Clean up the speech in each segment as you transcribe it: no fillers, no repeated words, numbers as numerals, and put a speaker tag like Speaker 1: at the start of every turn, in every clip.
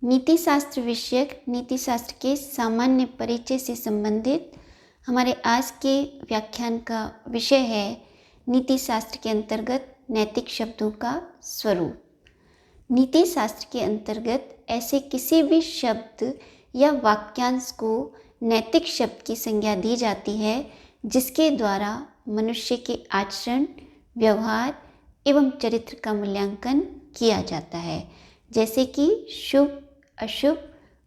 Speaker 1: नीति शास्त्र विषयक नीति शास्त्र के सामान्य परिचय से संबंधित हमारे आज के व्याख्यान का विषय है नीति शास्त्र के अंतर्गत नैतिक शब्दों का स्वरूप। नीति शास्त्र के अंतर्गत ऐसे किसी भी शब्द या वाक्यांश को नैतिक शब्द की संज्ञा दी जाती है जिसके द्वारा मनुष्य के आचरण, व्यवहार एवं चरित्र का मूल्यांकन किया जाता है, जैसे कि शुभ, अशुभ,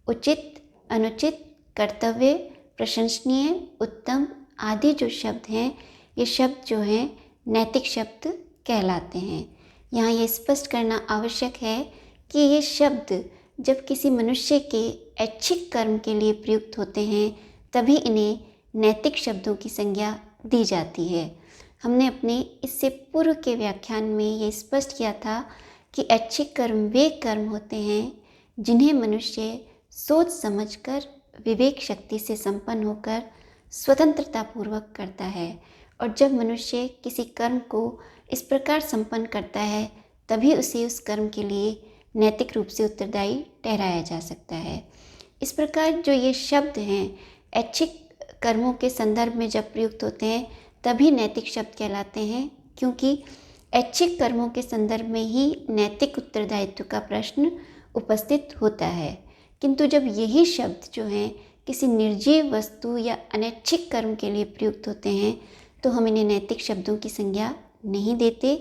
Speaker 1: उचित, अनुचित, कर्तव्य, प्रशंसनीय, उत्तम आदि जो शब्द हैं, ये शब्द जो हैं नैतिक शब्द कहलाते हैं। यहाँ ये स्पष्ट करना आवश्यक है कि ये शब्द जब किसी मनुष्य के ऐच्छिक कर्म के लिए प्रयुक्त होते हैं तभी इन्हें नैतिक शब्दों की संज्ञा दी जाती है। हमने अपने इससे पूर्व के व्याख्यान में ये स्पष्ट किया था कि ऐच्छिक कर्म वे कर्म होते हैं जिन्हें मनुष्य सोच समझकर विवेक शक्ति से संपन्न होकर स्वतंत्रतापूर्वक करता है, और जब मनुष्य किसी कर्म को इस प्रकार संपन्न करता है तभी उसे उस कर्म के लिए नैतिक रूप से उत्तरदायी ठहराया जा सकता है। इस प्रकार जो ये शब्द हैं ऐच्छिक कर्मों के संदर्भ में जब प्रयुक्त होते हैं तभी नैतिक शब्द कहलाते हैं, क्योंकि ऐच्छिक कर्मों के संदर्भ में ही नैतिक उत्तरदायित्व का प्रश्न उपस्थित होता है। किंतु जब यही शब्द जो हैं किसी निर्जीव वस्तु या अनैच्छिक कर्म के लिए प्रयुक्त होते हैं तो हम इन्हें नैतिक शब्दों की संज्ञा नहीं देते,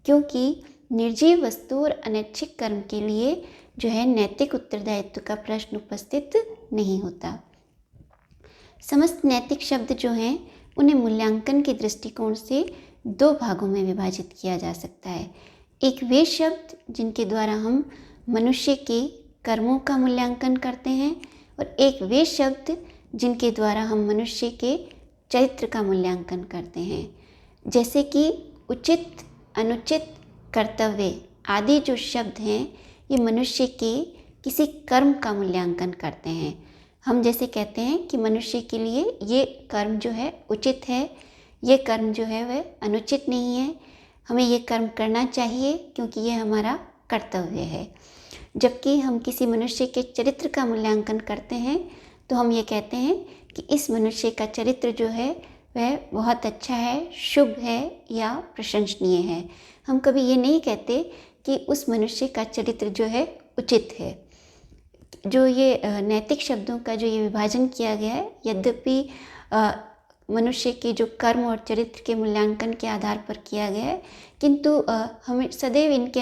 Speaker 1: क्योंकि निर्जीव वस्तु और अनैच्छिक कर्म के लिए जो है नैतिक उत्तरदायित्व का प्रश्न उपस्थित नहीं होता। समस्त नैतिक शब्द जो हैं उन्हें मूल्यांकन के दृष्टिकोण से दो भागों में विभाजित किया जा सकता है। एक वे शब्द जिनके द्वारा हम मनुष्य के कर्मों का मूल्यांकन करते हैं, और एक वे शब्द जिनके द्वारा हम मनुष्य के चरित्र का मूल्यांकन करते हैं, जैसे कि उचित, अनुचित, कर्तव्य आदि जो शब्द हैं ये मनुष्य के किसी कर्म का मूल्यांकन करते हैं। हम जैसे कहते हैं कि मनुष्य के लिए ये कर्म जो है उचित है, ये कर्म जो है वह अनुचित नहीं है, हमें ये कर्म करना चाहिए क्योंकि ये हमारा कर्तव्य है। जबकि हम किसी मनुष्य के चरित्र का मूल्यांकन करते हैं तो हम ये कहते हैं कि इस मनुष्य का चरित्र जो है वह बहुत अच्छा है, शुभ है या प्रशंसनीय है। हम कभी ये नहीं कहते कि उस मनुष्य का चरित्र जो है उचित है। जो ये नैतिक शब्दों का जो ये विभाजन किया गया है, यद्यपि मनुष्य के जो कर्म और चरित्र के मूल्यांकन के आधार पर किया गया है, किंतु हमें सदैव इनके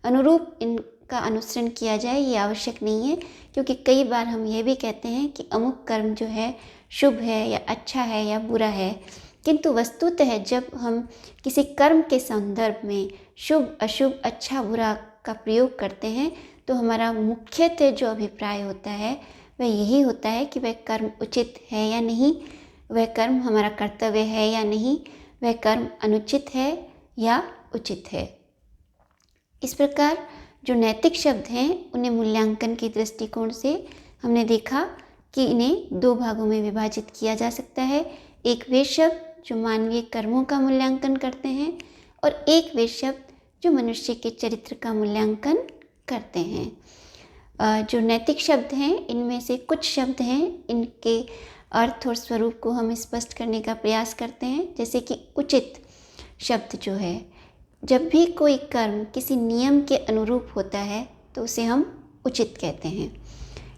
Speaker 1: अनुरूप इनका अनुसरण किया जाए ये आवश्यक नहीं है, क्योंकि कई बार हम ये भी कहते हैं कि अमुक कर्म जो है शुभ है या अच्छा है या बुरा है, किंतु वस्तुतः जब हम किसी कर्म के संदर्भ में शुभ, अशुभ, अच्छा, बुरा का प्रयोग करते हैं तो हमारा मुख्यतः जो अभिप्राय होता है वह यही होता है कि वह कर्म उचित है या नहीं, वह कर्म हमारा कर्तव्य है या नहीं, वह कर्म अनुचित है या उचित है। इस प्रकार जो नैतिक शब्द हैं उन्हें मूल्यांकन के दृष्टिकोण से हमने देखा कि इन्हें दो भागों में विभाजित किया जा सकता है। एक वे शब्द जो मानवीय कर्मों का मूल्यांकन करते हैं, और एक वे शब्द जो मनुष्य के चरित्र का मूल्यांकन करते हैं। जो नैतिक शब्द हैं इनमें से कुछ शब्द हैं, इनके अर्थ और स्वरूप को हम स्पष्ट करने का प्रयास करते हैं। जैसे कि उचित शब्द जो है, जब भी कोई कर्म किसी नियम के अनुरूप होता है तो उसे हम उचित कहते हैं।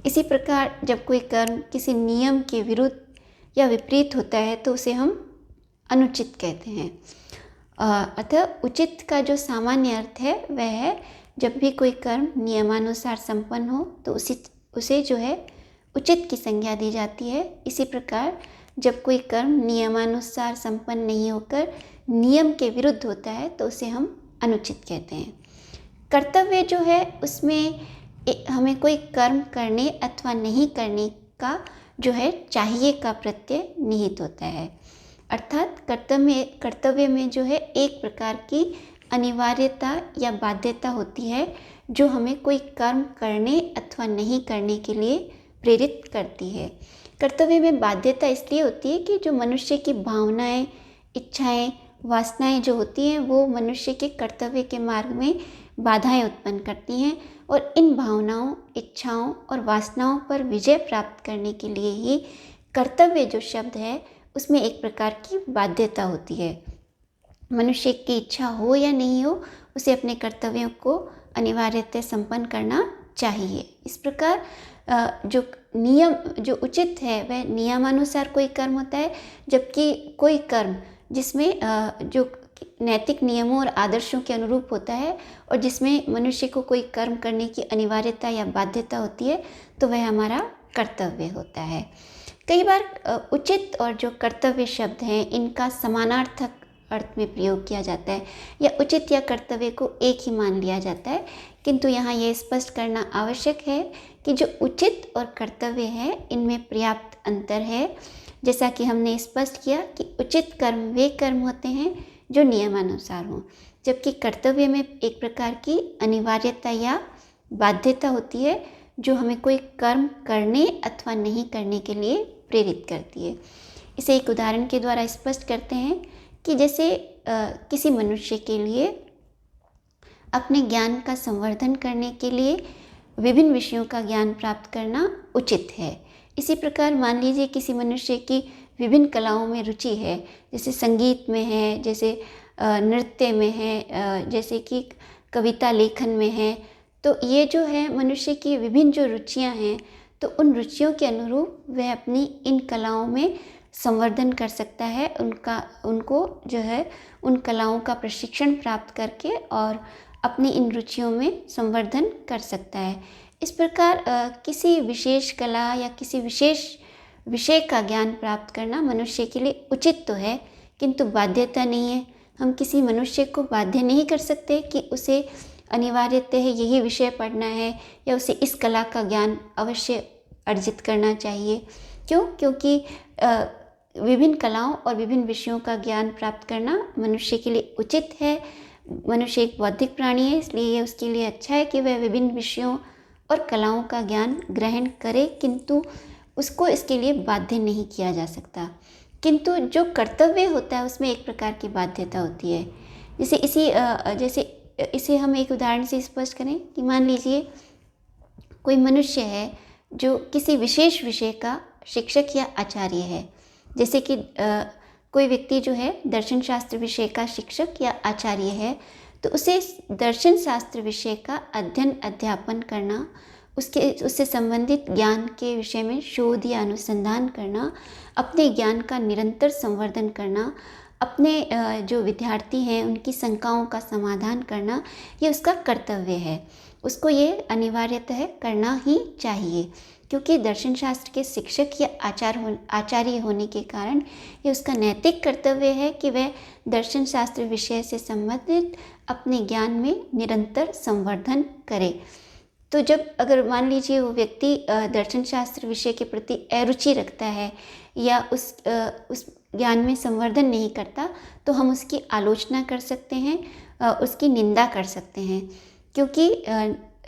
Speaker 1: इसी प्रकार जब कोई कर्म किसी नियम के विरुद्ध या विपरीत होता है तो उसे हम अनुचित कहते हैं। अतः उचित का जो सामान्य अर्थ है वह है जब भी कोई कर्म नियमानुसार संपन्न हो तो उसे जो है उचित की संज्ञा दी जाती है। इसी प्रकार जब कोई कर्म नियमानुसार संपन्न नहीं होकर नियम के विरुद्ध होता है तो उसे हम अनुचित कहते हैं। कर्तव्य जो है उसमें हमें कोई कर्म करने अथवा नहीं करने का जो है चाहिए का प्रत्यय निहित होता है, अर्थात कर्तव्य में जो है एक प्रकार की अनिवार्यता या बाध्यता होती है जो हमें कोई कर्म करने अथवा नहीं करने के लिए प्रेरित करती है। कर्तव्य में बाध्यता इसलिए होती है कि जो मनुष्य की भावनाएं, इच्छाएं, वासनाएं जो होती हैं वो मनुष्य के कर्तव्य के मार्ग में बाधाएं उत्पन्न करती हैं, और इन भावनाओं, इच्छाओं और वासनाओं पर विजय प्राप्त करने के लिए ही कर्तव्य जो शब्द है उसमें एक प्रकार की बाध्यता होती है। मनुष्य की इच्छा हो या नहीं हो, उसे अपने कर्तव्यों को अनिवार्यतः संपन्न करना चाहिए। इस प्रकार जो नियम जो उचित है वह नियमानुसार कोई कर्म होता है, जबकि कोई कर्म जिसमें जो नैतिक नियमों और आदर्शों के अनुरूप होता है और जिसमें मनुष्य को कोई कर्म करने की अनिवार्यता या बाध्यता होती है, तो वह हमारा कर्तव्य होता है। कई बार उचित और जो कर्तव्य शब्द हैं इनका समानार्थक अर्थ में प्रयोग किया जाता है, या उचित या कर्तव्य को एक ही मान लिया जाता है, किंतु यहाँ यह स्पष्ट करना आवश्यक है कि जो उचित और कर्तव्य है इनमें पर्याप्त अंतर है। जैसा कि हमने स्पष्ट किया कि उचित कर्म वे कर्म होते हैं जो नियमानुसार हों, जबकि कर्तव्य में एक प्रकार की अनिवार्यता या बाध्यता होती है जो हमें कोई कर्म करने अथवा नहीं करने के लिए प्रेरित करती है। इसे एक उदाहरण के द्वारा स्पष्ट करते हैं कि जैसे किसी मनुष्य के लिए अपने ज्ञान का संवर्धन करने के लिए विभिन्न विषयों का ज्ञान प्राप्त करना उचित है। इसी प्रकार मान लीजिए किसी मनुष्य की विभिन्न कलाओं में रुचि है, जैसे संगीत में है, जैसे नृत्य में है, जैसे कि कविता लेखन में है, तो ये जो है मनुष्य की विभिन्न जो रुचियां हैं, तो उन रुचियों के अनुरूप वह अपनी इन कलाओं में संवर्धन कर सकता है, उनको जो है उन कलाओं का प्रशिक्षण प्राप्त करके और अपनी इन रुचियों में संवर्धन कर सकता है। इस प्रकार किसी विशेष कला या किसी विशेष विषय का ज्ञान प्राप्त करना मनुष्य के लिए उचित तो है, किंतु बाध्यता नहीं है। हम किसी मनुष्य को बाध्य नहीं कर सकते कि उसे अनिवार्यतः यही विषय पढ़ना है या उसे इस कला का ज्ञान अवश्य अर्जित करना चाहिए। क्यों? क्योंकि विभिन्न कलाओं और विभिन्न विषयों का ज्ञान प्राप्त करना मनुष्य के लिए उचित है। मनुष्य एक बौद्धिक प्राणी है, इसलिए उसके लिए अच्छा है कि वह विभिन्न विषयों और कलाओं का ज्ञान ग्रहण करे, किंतु उसको इसके लिए बाध्य नहीं किया जा सकता। किंतु जो कर्तव्य होता है उसमें एक प्रकार की बाध्यता होती है। जैसे इसे हम एक उदाहरण से स्पष्ट करें कि मान लीजिए कोई मनुष्य है जो किसी विशेष विषय का शिक्षक या आचार्य है। जैसे कि कोई व्यक्ति जो है दर्शन शास्त्र विषय का शिक्षक या आचार्य है, तो उसे दर्शन शास्त्र विषय का अध्ययन अध्यापन करना, उससे संबंधित ज्ञान के विषय में शोध या अनुसंधान करना, अपने ज्ञान का निरंतर संवर्धन करना, अपने जो विद्यार्थी हैं उनकी शंकाओं का समाधान करना, ये उसका कर्तव्य है। उसको ये अनिवार्यतः करना ही चाहिए, क्योंकि दर्शन शास्त्र के शिक्षक या आचार्य होने के कारण ये उसका नैतिक कर्तव्य है कि वह दर्शन शास्त्र विषय से संबंधित अपने ज्ञान में निरंतर संवर्धन करे। तो जब अगर मान लीजिए वो व्यक्ति दर्शन शास्त्र विषय के प्रति अरुचि रखता है या उस ज्ञान में संवर्धन नहीं करता, तो हम उसकी आलोचना कर सकते हैं, उसकी निंदा कर सकते हैं, क्योंकि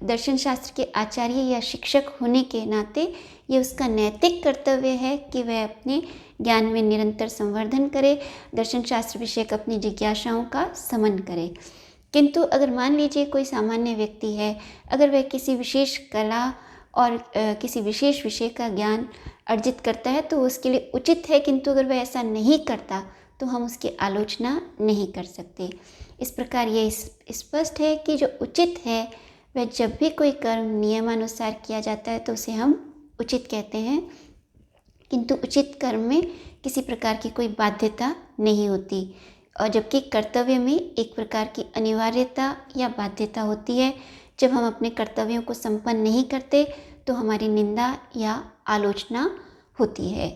Speaker 1: दर्शन शास्त्र के आचार्य या शिक्षक होने के नाते ये उसका नैतिक कर्तव्य है कि वह अपने ज्ञान में निरंतर संवर्धन करे, दर्शन शास्त्र विषयक अपनी जिज्ञासाओं का समन करे। किंतु अगर मान लीजिए कोई सामान्य व्यक्ति है, अगर वह किसी विशेष कला और किसी विशेष विषय का ज्ञान अर्जित करता है तो उसके लिए उचित है, किंतु अगर वह ऐसा नहीं करता तो हम उसकी आलोचना नहीं कर सकते। इस प्रकार ये स्पष्ट है कि जो उचित है वह जब भी कोई कर्म नियमानुसार किया जाता है तो उसे हम उचित कहते हैं, किंतु उचित कर्म में किसी प्रकार की कोई बाध्यता नहीं होती, और जबकि कर्तव्य में एक प्रकार की अनिवार्यता या बाध्यता होती है। जब हम अपने कर्तव्यों को संपन्न नहीं करते तो हमारी निंदा या आलोचना होती है,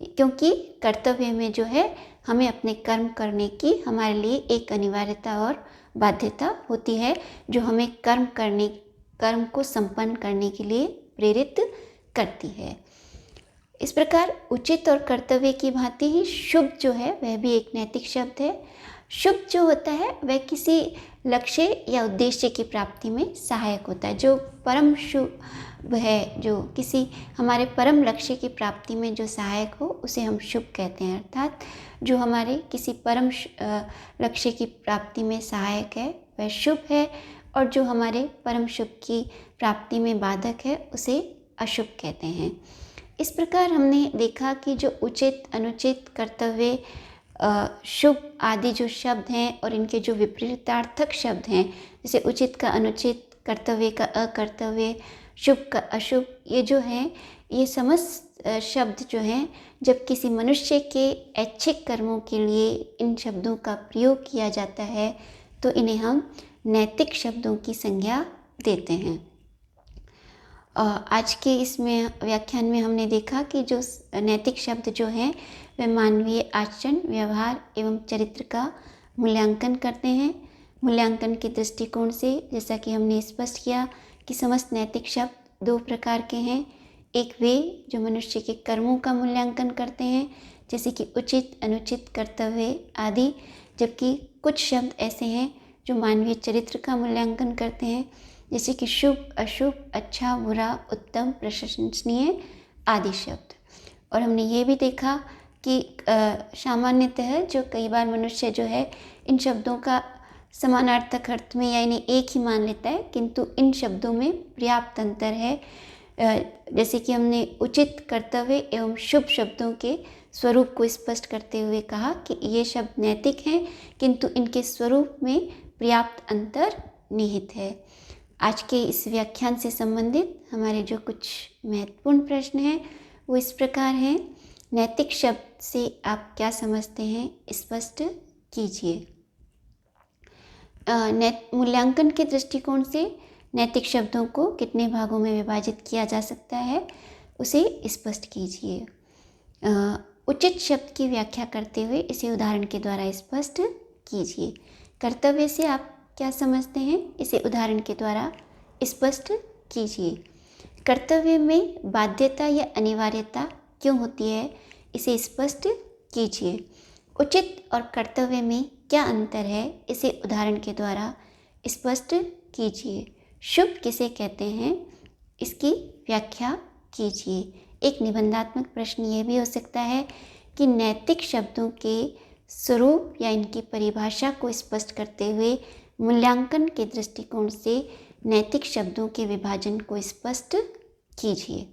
Speaker 1: क्योंकि कर्तव्य में जो है हमें अपने कर्म करने की हमारे लिए एक अनिवार्यता और बाध्यता होती है, जो हमें कर्म को संपन्न करने के लिए प्रेरित करती है। इस प्रकार उचित और कर्तव्य की भांति ही शुभ जो है वह भी एक नैतिक शब्द है। शुभ जो होता है वह किसी लक्ष्य या उद्देश्य की प्राप्ति में सहायक होता है। जो परम शुभ है, जो किसी हमारे परम लक्ष्य की प्राप्ति में जो सहायक हो, उसे हम शुभ कहते हैं। अर्थात जो हमारे किसी परम लक्ष्य की प्राप्ति में सहायक है वह शुभ है, और जो हमारे परम शुभ की प्राप्ति में बाधक है उसे अशुभ कहते हैं। इस प्रकार हमने देखा कि जो उचित, अनुचित, कर्तव्य, शुभ आदि जो शब्द हैं और इनके जो विपरीतार्थक शब्द हैं, जैसे उचित का अनुचित, कर्तव्य का अकर्तव्य, शुभ का अशुभ, ये जो हैं ये समस्त शब्द जो हैं जब किसी मनुष्य के ऐच्छिक कर्मों के लिए इन शब्दों का प्रयोग किया जाता है तो इन्हें हम नैतिक शब्दों की संज्ञा देते हैं। आज के इसमें व्याख्यान में हमने देखा कि जो नैतिक शब्द जो हैं वे मानवीय आचरण, व्यवहार एवं चरित्र का मूल्यांकन करते हैं। मूल्यांकन के दृष्टिकोण से जैसा कि हमने स्पष्ट किया कि समस्त नैतिक शब्द दो प्रकार के हैं। एक वे जो मनुष्य के कर्मों का मूल्यांकन करते हैं, जैसे कि उचित, अनुचित, कर्तव्य आदि, जबकि कुछ शब्द ऐसे हैं जो मानवीय चरित्र का मूल्यांकन करते हैं, जैसे कि शुभ, अशुभ, अच्छा, बुरा, उत्तम, प्रशंसनीय आदि शब्द। और हमने ये भी देखा कि सामान्यतः जो कई बार मनुष्य जो है इन शब्दों का समानार्थक अर्थ में या इन्हें एक ही मान लेता है, किंतु इन शब्दों में पर्याप्त अंतर है। जैसे कि हमने उचित, कर्तव्य एवं शुभ शब्दों के स्वरूप को स्पष्ट करते हुए कहा कि ये शब्द नैतिक हैं, किंतु इनके स्वरूप में पर्याप्त अंतर निहित है। आज के इस व्याख्यान से संबंधित हमारे जो कुछ महत्वपूर्ण प्रश्न हैं वो इस प्रकार हैं। नैतिक शब्द से आप क्या समझते हैं, स्पष्ट कीजिए। मूल्यांकन के दृष्टिकोण से नैतिक शब्दों को कितने भागों में विभाजित किया जा सकता है उसे स्पष्ट कीजिए। उचित शब्द की व्याख्या करते हुए इसे उदाहरण के द्वारा स्पष्ट कीजिए। कर्तव्य से आप क्या समझते हैं, इसे उदाहरण के द्वारा स्पष्ट कीजिए। कर्तव्य में बाध्यता या अनिवार्यता क्यों होती है, इसे स्पष्ट कीजिए। उचित और कर्तव्य में क्या अंतर है, इसे उदाहरण के द्वारा स्पष्ट कीजिए। शुभ किसे कहते हैं, इसकी व्याख्या कीजिए। एक निबंधात्मक प्रश्न ये भी हो सकता है कि नैतिक शब्दों के स्वरूप या इनकी परिभाषा को स्पष्ट करते हुए मूल्यांकन के दृष्टिकोण से नैतिक शब्दों के विभाजन को स्पष्ट कीजिए।